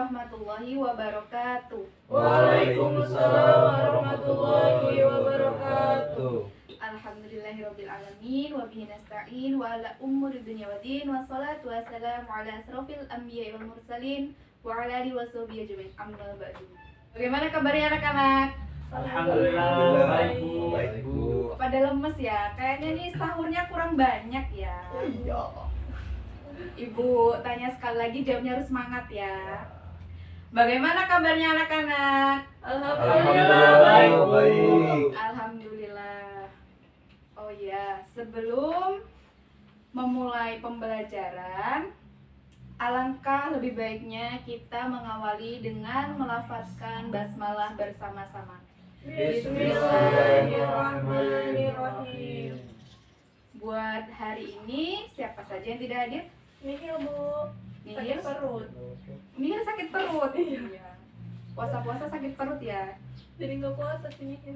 warahmatullahi wabarakatuh. Waalaikumsalam warahmatullahi wabarakatuh. Alhamdulillahirabbil alamin wa bihi nasta'in wa ala umuri dunya waddin wassalatu wassalamu ala asrofil anbiya'i wal mursalin wa ala alihi washabihi ajmain. Amma ba'du. Bagaimana kabarnya anak-anak? Alhamdulillah baik Bu. Baik Bu. Kok pada lemes ya? Kayaknya nih sahurnya kurang banyak ya. Iya. Ibu tanya sekali lagi, jawabnya harus semangat ya. Bagaimana kabarnya anak-anak? Alhamdulillah baik Bu. Alhamdulillah. Oh ya, sebelum memulai pembelajaran, alangkah lebih baiknya kita mengawali dengan melafazkan basmalah bersama-sama. Bismillahirrahmanirrahim. Buat hari ini, siapa saja yang tidak hadir? Nihil Bu, Nihil? sakit perut. Nihil sakit perut. Iya. Puasa-puasa sakit perut ya. Jadi nggak puasa sih Nihil.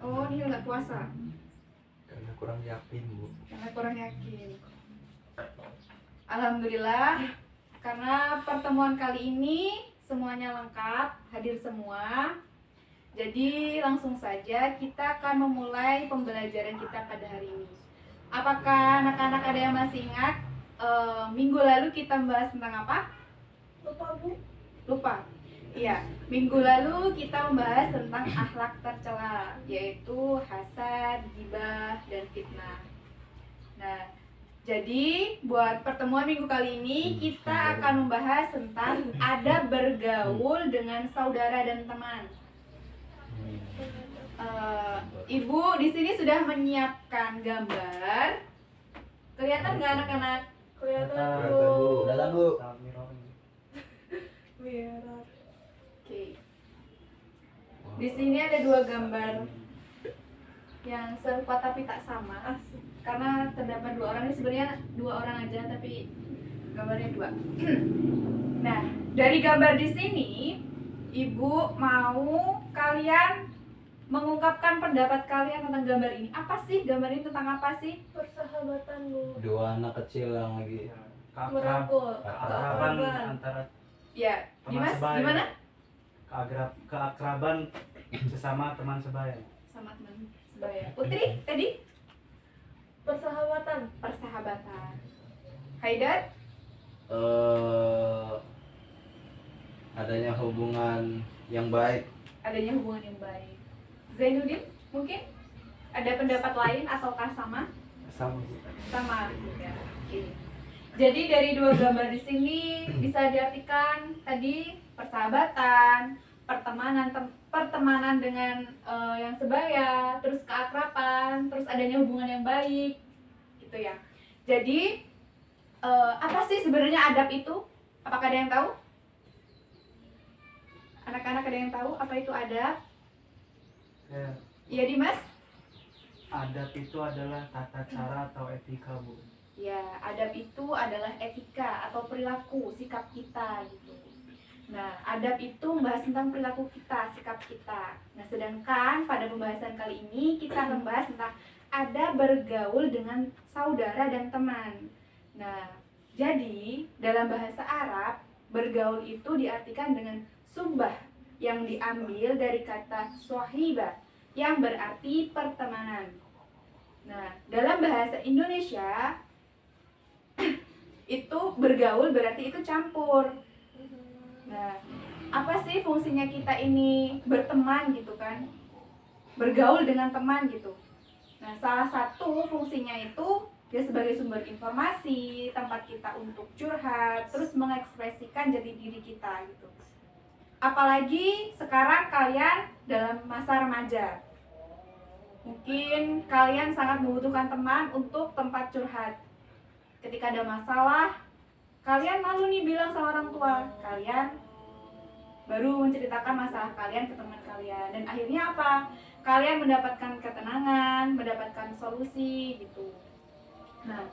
Oh, Nihil nggak puasa Karena kurang yakin Bu. karena kurang yakin. Alhamdulillah, karena pertemuan kali ini semuanya lengkap, hadir semua. Jadi langsung saja kita akan memulai pembelajaran kita pada hari ini. Apakah anak-anak ada yang masih ingat minggu lalu kita membahas tentang apa? Lupa Bu. Lupa. Iya, minggu lalu kita membahas tentang akhlak tercela, yaitu hasad, ghibah, dan fitnah. Nah, jadi buat pertemuan minggu kali ini kita akan membahas tentang adab bergaul dengan saudara dan teman. Ibu di sini sudah menyiapkan gambar. Kelihatan nggak anak-anak? Kelihatan Kelihatan, Bu. Kelihatan, Bu. Merah. Oke. Di sini ada dua gambar yang serupa tapi tak sama. Asik. Karena terdapat dua orang, ini sebenarnya dua orang aja tapi gambarnya dua. Nah, dari gambar di sini Ibu mau kalian mengungkapkan pendapat kalian tentang gambar ini. Apa sih gambar ini, tentang apa sih? Persahabatan Bu. Dua anak kecil yang lagi Merangkul. Keakraban Keakraban. antara Ya, Teman Dimas sebaya. gimana? keakraban sesama teman sebaya. Sama teman sebaya. Putri tadi Persahabatan. persahabatan. Haidar adanya hubungan yang baik. adanya hubungan yang baik. Zainuddin mungkin ada pendapat lain ataukah sama? Sama Bu. Sama ya. Oke. Jadi dari dua gambar di sini bisa diartikan tadi persahabatan, pertemanan dengan yang sebaya, terus keakraban, terus adanya hubungan yang baik, gitu ya. Jadi apa sih sebenarnya adab itu? Apakah ada yang tahu? Anak-anak ada yang tahu apa itu adab? Ya, Iya Dimas? adab itu adalah tata cara atau etika Bu. Ya, adab itu adalah etika atau perilaku, sikap kita gitu. Nah, adab itu membahas tentang perilaku kita, sikap kita. Nah, sedangkan pada pembahasan kali ini kita akan membahas tentang adab bergaul dengan saudara dan teman. Nah, jadi dalam bahasa Arab, bergaul itu diartikan dengan subbah yang diambil dari kata sohibah yang berarti pertemanan. Nah, dalam bahasa Indonesia itu bergaul berarti itu campur. Nah, apa sih fungsinya kita ini berteman gitu kan? Bergaul dengan teman gitu. Nah, salah satu fungsinya itu dia sebagai sumber informasi, tempat kita untuk curhat, terus mengekspresikan jati diri kita gitu. Apalagi sekarang kalian dalam masa remaja. Mungkin kalian sangat membutuhkan teman untuk tempat curhat. Ketika ada masalah, kalian malu nih bilang sama orang tua. Kalian baru menceritakan masalah kalian ke teman kalian. Dan akhirnya apa? Kalian mendapatkan ketenangan, mendapatkan solusi gitu. Nah,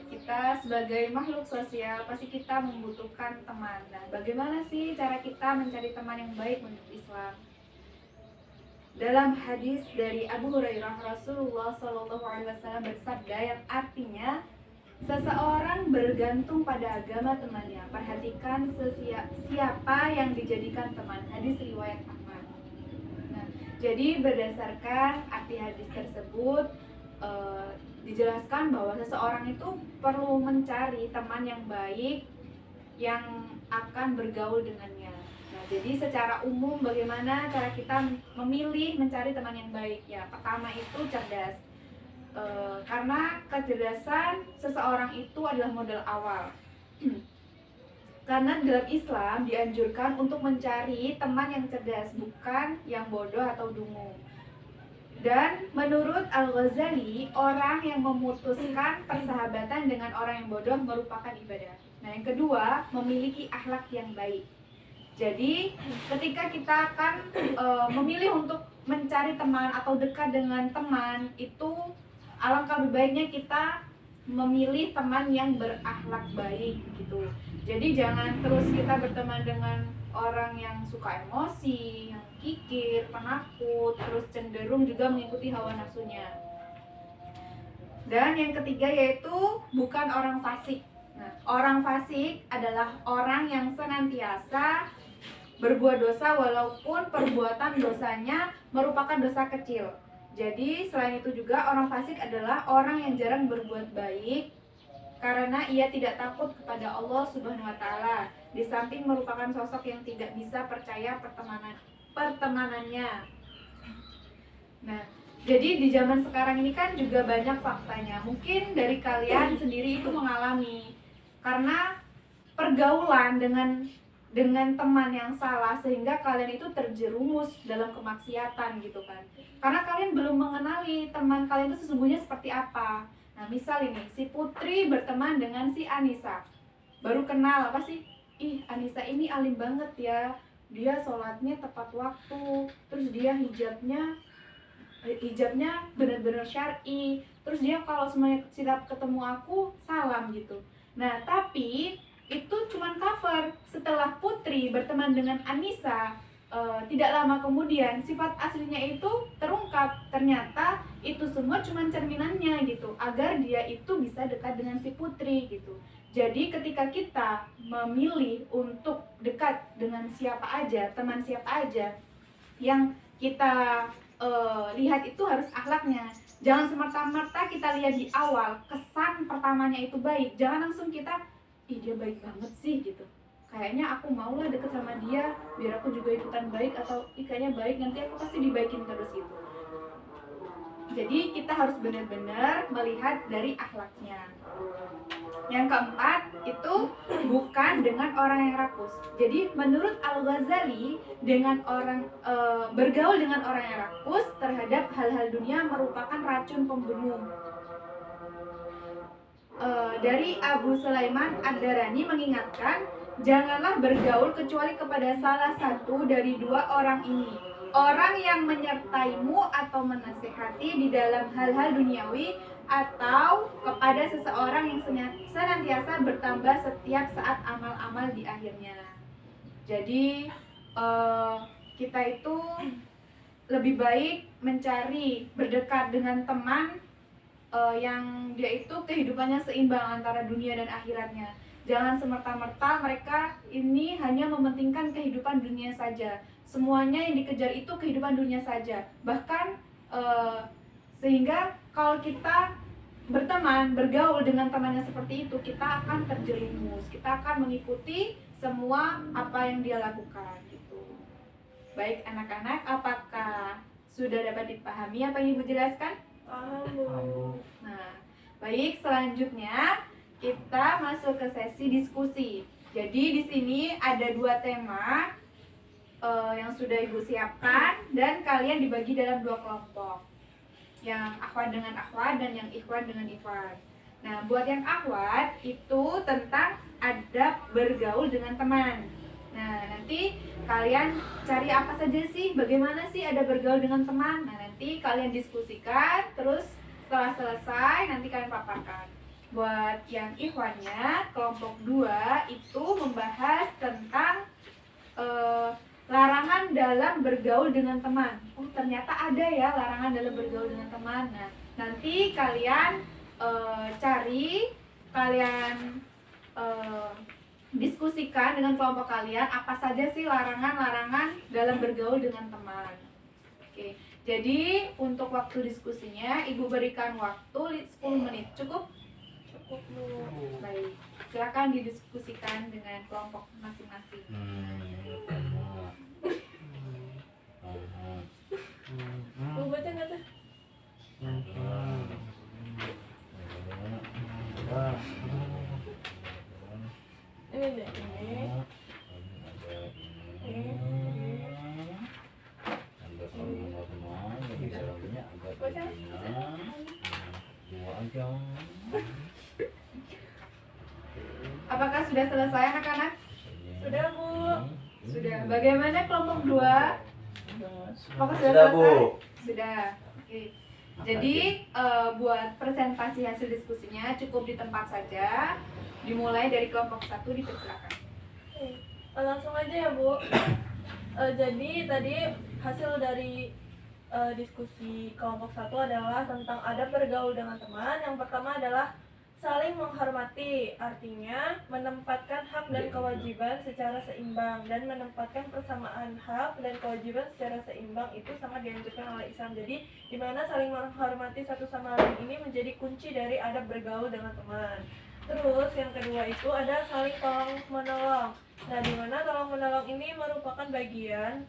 kita sebagai makhluk sosial pasti kita membutuhkan teman. Nah, bagaimana sih cara kita mencari teman yang baik menurut Islam? Dalam hadis dari Abu Hurairah, Rasulullah SAW bersabda yang artinya, Seseorang bergantung pada agama temannya. Perhatikan siapa yang dijadikan teman. Hadis riwayat Ahmad. Nah, jadi berdasarkan arti hadis tersebut dijelaskan bahwa seseorang itu perlu mencari teman yang baik yang akan bergaul dengannya. Nah, jadi secara umum bagaimana cara kita memilih mencari teman yang baik? Ya, pertama itu cerdas. Karena kecerdasan seseorang itu adalah modal awal. Karena dalam Islam dianjurkan untuk mencari teman yang cerdas, bukan yang bodoh atau dungu. Dan menurut Al-Ghazali, orang yang memutuskan persahabatan dengan orang yang bodoh merupakan ibadah. Nah, yang kedua, memiliki akhlak yang baik. Jadi, ketika kita akan memilih untuk mencari teman atau dekat dengan teman, itu alangkah lebih baiknya kita memilih teman yang berakhlak baik gitu. Jadi jangan terus kita berteman dengan orang yang suka emosi, yang kikir, penakut, terus cenderung juga mengikuti hawa nafsunya. Dan yang ketiga yaitu bukan orang fasik. Nah, orang fasik adalah orang yang senantiasa berbuat dosa walaupun perbuatan dosanya merupakan dosa kecil. Jadi selain itu juga orang fasik adalah orang yang jarang berbuat baik karena ia tidak takut kepada Allah Subhanahu wa taala. Di samping merupakan sosok yang tidak bisa percaya pertemanannya. Nah, jadi di zaman sekarang ini kan juga banyak faktanya. Mungkin dari kalian sendiri itu mengalami karena pergaulan dengan teman yang salah sehingga kalian itu terjerumus dalam kemaksiatan gitu kan. Karena kalian belum mengenali teman kalian itu sesungguhnya seperti apa. Nah, misal ini si Putri berteman dengan si Anissa. Baru kenal apa sih? Ih, Anissa ini alim banget ya. Dia sholatnya tepat waktu. Terus dia hijabnya benar-benar syar'i. Terus dia kalau semuanya setiap ketemu aku salam gitu. Nah, tapi itu cuman cover. Setelah Putri berteman dengan Anissa, tidak lama kemudian sifat aslinya itu terungkap. Ternyata itu semua cuman cerminannya gitu, agar dia itu bisa dekat dengan si Putri gitu. Jadi ketika kita memilih untuk dekat dengan siapa aja, teman siapa aja, yang kita lihat itu harus akhlaknya. Jangan semerta-merta kita lihat di awal kesan pertamanya itu baik, jangan langsung kita ih dia baik banget sih gitu, kayaknya aku maulah deket sama dia biar aku juga ikutan baik, atau ih kayaknya baik nanti aku pasti dibaikin terus gitu. Jadi kita harus benar-benar melihat dari akhlaknya. Yang keempat itu bukan dengan orang yang rakus. Jadi menurut Al-Ghazali, dengan orang bergaul dengan orang yang rakus terhadap hal-hal dunia merupakan racun pembunuh. Dari Abu Sulaiman Ad-Darani mengingatkan, janganlah bergaul kecuali kepada salah satu dari dua orang ini, orang yang menyertaimu atau menasihati di dalam hal-hal duniawi, atau kepada seseorang yang senantiasa bertambah setiap saat amal-amal di akhirnya. Jadi kita itu lebih baik mencari berdekat dengan teman yang dia itu kehidupannya seimbang antara dunia dan akhiratnya. Jangan semerta-merta mereka ini hanya mementingkan kehidupan dunia saja. Semuanya yang dikejar itu kehidupan dunia saja. Bahkan sehingga kalau kita berteman, bergaul dengan temannya seperti itu, kita akan terjerumus, kita akan mengikuti semua apa yang dia lakukan gitu. Baik anak-anak, apakah sudah dapat dipahami apa yang Ibu jelaskan? Paham, Bu. Nah, baik, selanjutnya kita masuk ke sesi diskusi. Jadi di sini ada dua tema yang sudah Ibu siapkan dan kalian dibagi dalam dua kelompok. Yang akhwat dengan akhwat dan yang ikhwan dengan ikhwan. Nah, buat yang akhwat itu tentang adab bergaul dengan teman. Nah, nanti kalian cari apa saja sih, bagaimana sih adab bergaul dengan teman. Nah, nanti kalian diskusikan, terus setelah selesai nanti kalian paparkan. Buat yang ikhwannya, kelompok 2 itu membahas tentang larangan dalam bergaul dengan teman. Oh, ternyata ada ya larangan dalam bergaul dengan teman. Nah, nanti kalian cari kalian diskusikan dengan kelompok kalian apa saja sih larangan-larangan dalam bergaul dengan teman. Oke, jadi untuk waktu diskusinya Ibu berikan waktu 10 menit. Cukup? Cukup Bu. Baik, silakan didiskusikan dengan kelompok masing-masing. Bu baca nggak tuh? Ini deh. Apakah sudah selesai anak-anak? Sudah Bu. Sudah. Bagaimana kelompok 2? Apakah sudah Sudah, selesai? Bu. Sudah. Oke. Jadi buat presentasi hasil diskusinya cukup di tempat saja. Dimulai dari kelompok 1, dipersilakan. Langsung aja ya Bu. Jadi tadi hasil dari diskusi kelompok 1 adalah tentang adab bergaul dengan teman. Yang pertama adalah saling menghormati, artinya menempatkan hak dan kewajiban secara seimbang, dan menempatkan persamaan hak dan kewajiban secara seimbang itu sangat dianjurkan oleh Islam. Jadi di mana saling menghormati satu sama lain ini menjadi kunci dari adab bergaul dengan teman. Terus yang kedua itu ada saling tolong menolong. Nah, di mana tolong menolong ini merupakan bagian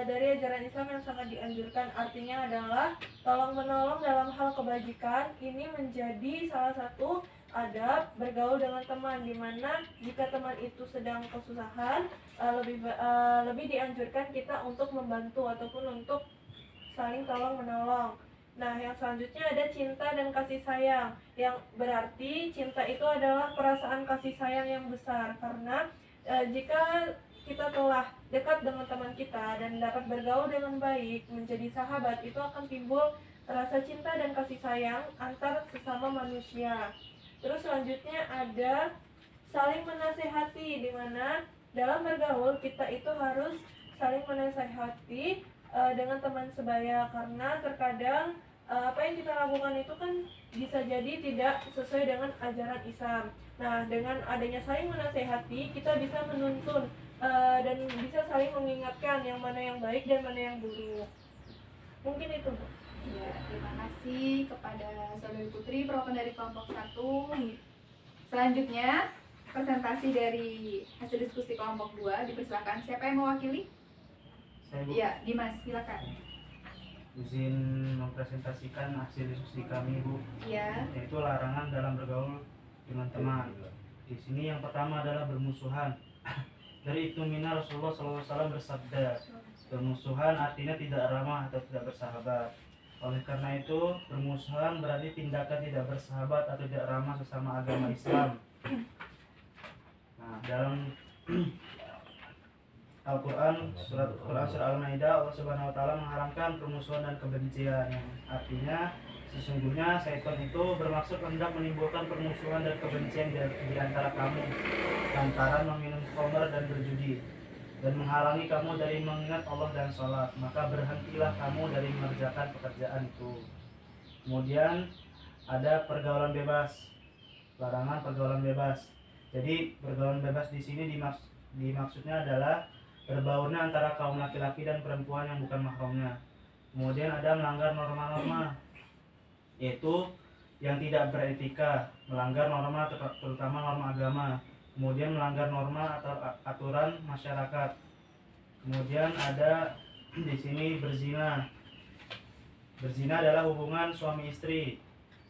dari ajaran Islam yang sangat dianjurkan. Artinya adalah tolong menolong dalam hal kebajikan ini menjadi salah satu adab bergaul dengan teman, di mana jika teman itu sedang kesusahan lebih dianjurkan kita untuk membantu ataupun untuk saling tolong menolong. Nah, yang selanjutnya ada cinta dan kasih sayang, yang berarti cinta itu adalah perasaan kasih sayang yang besar, karena jika kita telah dekat dengan teman kita dan dapat bergaul dengan baik, menjadi sahabat, itu akan timbul rasa cinta dan kasih sayang antar sesama manusia. Terus selanjutnya ada saling menasehati, di mana dalam bergaul kita itu harus saling menasehati dengan teman sebaya, karena terkadang apa yang kita lakukan itu kan bisa jadi tidak sesuai dengan ajaran Islam. Nah, dengan adanya saling menasehati, kita bisa menuntun dan bisa saling mengingatkan yang mana yang baik dan mana yang buruk. Mungkin itu, Bu. Ya, terima kasih kepada Saudari Putri perwakilan dari kelompok 1. Selanjutnya presentasi dari hasil diskusi kelompok 2, dipersilakan. Siapa yang mewakili? Saya Bu, Iya, Dimas, silakan. izin mempresentasikan hasil diskusi kami Bu, Iya. yaitu larangan dalam bergaul dengan teman. Di sini yang pertama adalah bermusuhan. Dari itu mina Rasulullah SAW bersabda, bermusuhan artinya tidak ramah atau tidak bersahabat. Oleh karena itu, bermusuhan berarti tindakan tidak bersahabat atau tidak ramah sesama agama Islam. Nah, dalam Al-Quran, surat Al-Maidah, Allah Subhanahu wa Ta'ala mengharamkan permusuhan dan kebencian, yang artinya sesungguhnya syaitan itu bermaksud hendak menimbulkan permusuhan dan kebencian di antara kamu lantaran meminum khamr dan berjudi, dan menghalangi kamu dari mengingat Allah dan sholat. Maka berhentilah kamu dari mengerjakan pekerjaan itu. Kemudian ada pergaulan bebas, larangan pergaulan bebas. Jadi pergaulan bebas di sini dimaksudnya adalah berbaurnya antara kaum laki-laki dan perempuan yang bukan mahramnya. Kemudian ada melanggar norma-norma, yaitu yang tidak beretika, melanggar norma terutama norma agama. Kemudian melanggar norma atau aturan masyarakat. Kemudian ada di sini berzina. Berzina adalah hubungan suami istri.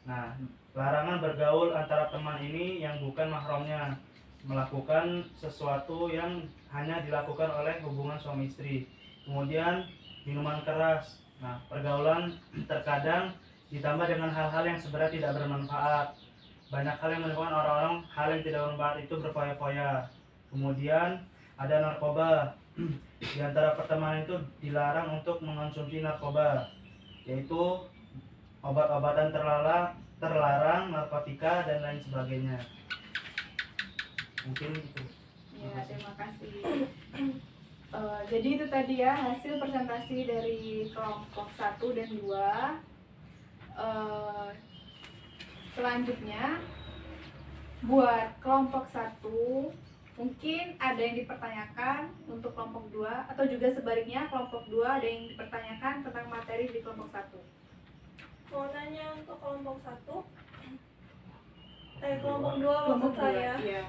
Nah, larangan bergaul antara teman ini yang bukan mahramnya, melakukan sesuatu yang hanya dilakukan oleh hubungan suami istri. Kemudian minuman keras. Nah, pergaulan terkadang ditambah dengan hal-hal yang sebenarnya tidak bermanfaat. Banyak hal yang menyebabkan orang-orang hal yang tidak bermanfaat itu berfoya-foya. Kemudian ada narkoba. Di antara pertemanan itu dilarang untuk mengonsumsi narkoba, yaitu obat-obatan terlarang, narkotika dan lain sebagainya. Mungkin itu. Ya, terima kasih. Jadi itu tadi ya hasil presentasi dari kelompok 1 dan 2. Selanjutnya buat kelompok 1 mungkin ada yang dipertanyakan untuk kelompok 2 atau juga sebaliknya kelompok 2 ada yang dipertanyakan tentang materi di kelompok 1. Mau nanya untuk kelompok 1, kelompok 2 maksud Kelompok 2, saya. iya.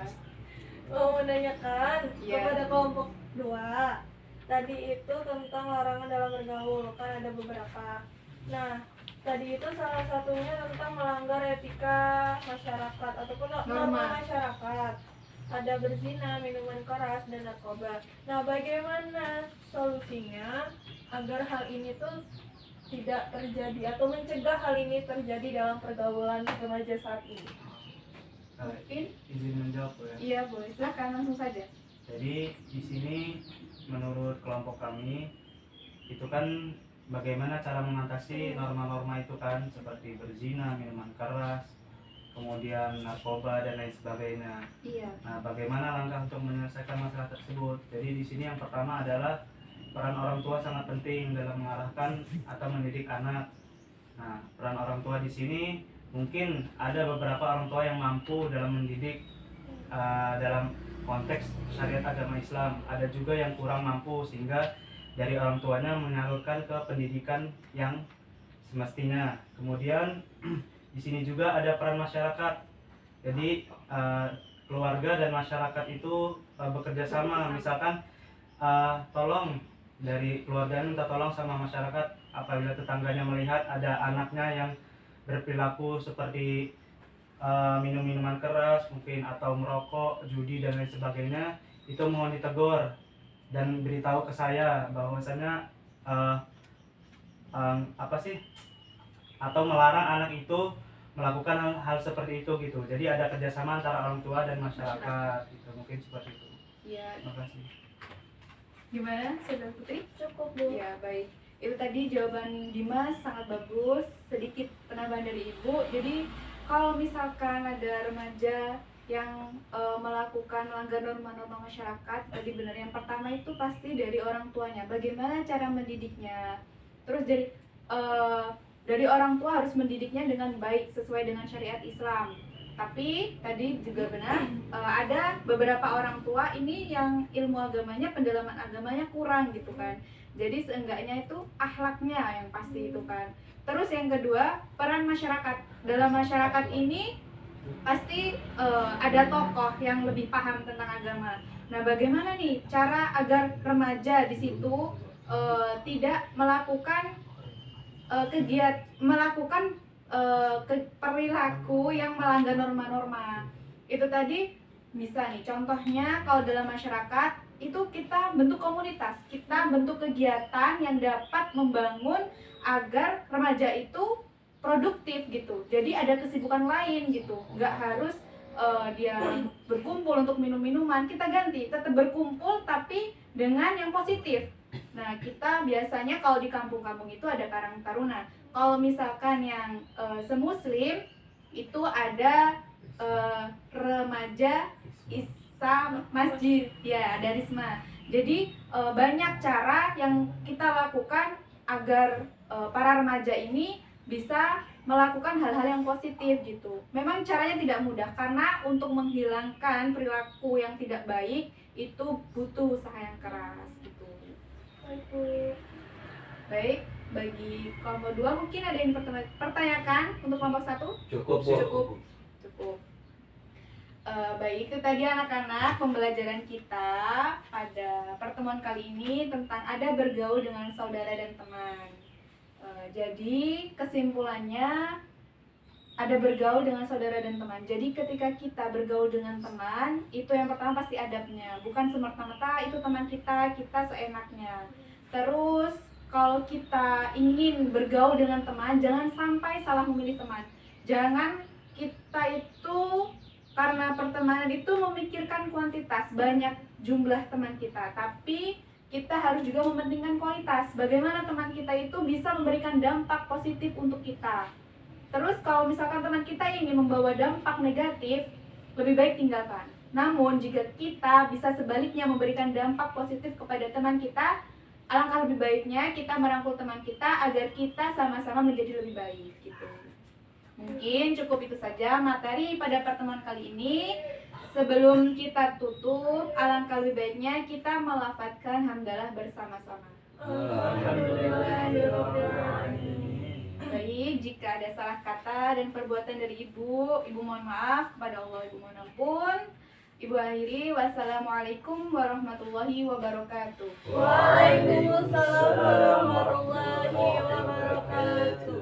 Mau menanyakan Iya. kepada kelompok 2. Tadi itu tentang larangan dalam bergaul, kan ada beberapa. Nah, tadi itu salah satunya tentang melanggar etika masyarakat ataupun norma masyarakat. Ada berzina, minuman keras, dan narkoba. Nah, bagaimana solusinya agar hal ini tuh tidak terjadi atau mencegah hal ini terjadi dalam pergaulan remaja saat ini? Mungkin Izin menjawab ya. iya boleh, silakan langsung saja. Jadi di sini menurut kelompok kami itu kan bagaimana cara mengatasi norma-norma itu kan, seperti berzina, minuman keras, kemudian narkoba dan lain sebagainya. Iya. Nah, bagaimana langkah untuk menyelesaikan masalah tersebut? Jadi di sini yang pertama adalah peran orang tua sangat penting dalam mengarahkan atau mendidik anak. Nah, peran orang tua di sini mungkin ada beberapa orang tua yang mampu dalam mendidik dalam konteks syariat agama Islam. Ada juga yang kurang mampu sehingga dari orang tuanya menyalurkan ke pendidikan yang semestinya. Kemudian di sini juga ada peran masyarakat. Jadi keluarga dan masyarakat itu bekerja sama. Misalkan tolong dari keluarga minta tolong sama masyarakat apabila tetangganya melihat ada anaknya yang berperilaku seperti minum minuman keras mungkin atau merokok, judi dan lain sebagainya, itu mohon ditegur dan beritahu ke saya bahwasanya atau melarang anak itu melakukan hal seperti itu gitu. Jadi ada kerjasama antara orang tua dan masyarakat gitu, mungkin seperti itu. Iya. Terima kasih. Gimana, Saudara Putri? Cukup, Bu. Ya, baik. Itu tadi jawaban Dimas sangat bagus. Sedikit penambahan dari Ibu. Jadi, kalau misalkan ada remaja yang melakukan melanggar norma-norma masyarakat, tadi benar yang pertama itu pasti dari orang tuanya. Bagaimana cara mendidiknya? Terus dari orang tua harus mendidiknya dengan baik sesuai dengan syariat Islam. Tapi tadi juga benar, ada beberapa orang tua ini yang ilmu agamanya, pendalaman agamanya kurang gitu kan. Jadi seenggaknya itu akhlaknya yang pasti itu kan. Terus yang kedua, peran masyarakat. Dalam masyarakat ini pasti ada tokoh yang lebih paham tentang agama. Nah, bagaimana nih cara agar remaja di situ tidak melakukan perilaku yang melanggar norma-norma. Itu tadi bisa nih contohnya kalau dalam masyarakat itu kita bentuk komunitas, kita bentuk kegiatan yang dapat membangun agar remaja itu produktif gitu. Jadi ada kesibukan lain gitu, nggak harus dia berkumpul untuk minum-minuman. Kita ganti, tetap berkumpul tapi dengan yang positif. Nah, kita biasanya kalau di kampung-kampung itu ada Karang Taruna. Kalau misalkan yang semuslim itu ada remaja Islam masjid, ya ada Risma. Jadi banyak cara yang kita lakukan agar para remaja ini bisa melakukan hal-hal yang positif gitu. Memang caranya tidak mudah karena untuk menghilangkan perilaku yang tidak baik itu butuh usaha yang keras gitu. Baik, bagi kelompok 2 mungkin ada yang pertanyakan untuk kelompok 1? Cukup, Bu. Cukup. Baik, itu tadi anak-anak pembelajaran kita pada pertemuan kali ini tentang ada bergaul dengan saudara dan teman. Jadi kesimpulannya ada bergaul dengan saudara dan teman. Jadi ketika kita bergaul dengan teman, itu yang pertama pasti adabnya. Bukan semerta-merta itu teman kita seenaknya. Terus kalau kita ingin bergaul dengan teman, jangan sampai salah memilih teman. Jangan kita itu karena pertemanan itu memikirkan kuantitas, banyak jumlah teman kita, tapi kita harus juga mementingkan kualitas. Bagaimana teman kita itu bisa memberikan dampak positif untuk kita. Terus kalau misalkan teman kita ini membawa dampak negatif, lebih baik tinggalkan. Namun jika kita bisa sebaliknya memberikan dampak positif kepada teman kita, alangkah lebih baiknya kita merangkul teman kita agar kita sama-sama menjadi lebih baik gitu. Mungkin cukup itu saja materi pada pertemuan kali ini. Sebelum kita tutup, alangkah lebih baiknya kita melafadzkan hamdalah bersama-sama. Alhamdulillahirobbilalamin. Baik, jika ada salah kata dan perbuatan dari ibu mohon maaf, kepada Allah ibu mohon ampun. Ibu akhiri, wassalamualaikum warahmatullahi wabarakatuh. Waalaikumsalam warahmatullahi wabarakatuh.